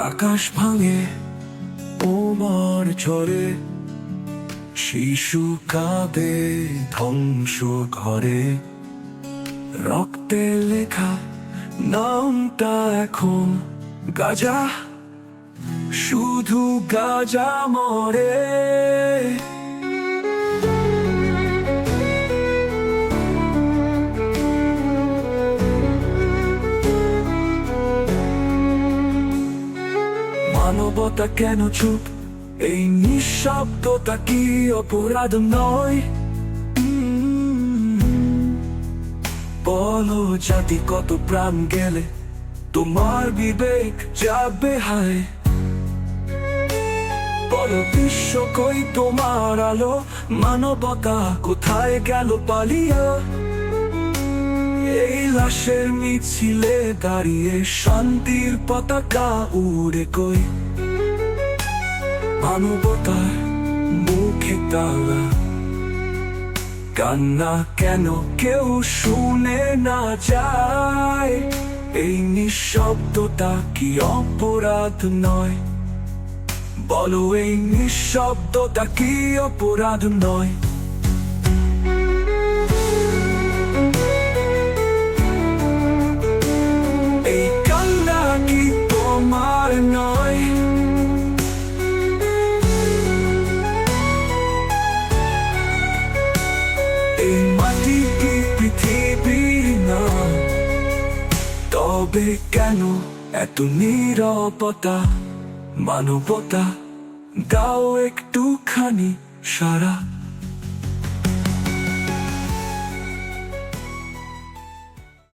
আকাশ ভাঙে তোমার ঝড়ে, শিশু কাঁদে ধ্বংস ঘরে। রক্তে লেখা নামটা এখন গাজা, শুধু গাজা মরে। মানবতা কেন চুপ? এই নিঃশব্দতা কি অপরাধ নয়? বলো জাতি কত প্রাণ গেলে তোমার বিবেক যাবে হায়? বলো বিশ্ব কই তোমার আলো? মানবতা কোথায় গেল পালিয়া? এই লাশের মিছিলে দাঁড়িয়ে শান্তির পতাকা উড়ে কই? মানবতার মুখে তালা, কান্না কেন কেউ শুনে না যায়? এই নিঃশব্দতা কি অপরাধ নয়? বলো এই নিঃশব্দতা কি অপরাধ নয়? এই কান্না কি তোমার নয়? এই মাটি কি পৃথিবীর না? তবে কেন এত নীরবতা? মানবতা দাও একটুখানি সারা।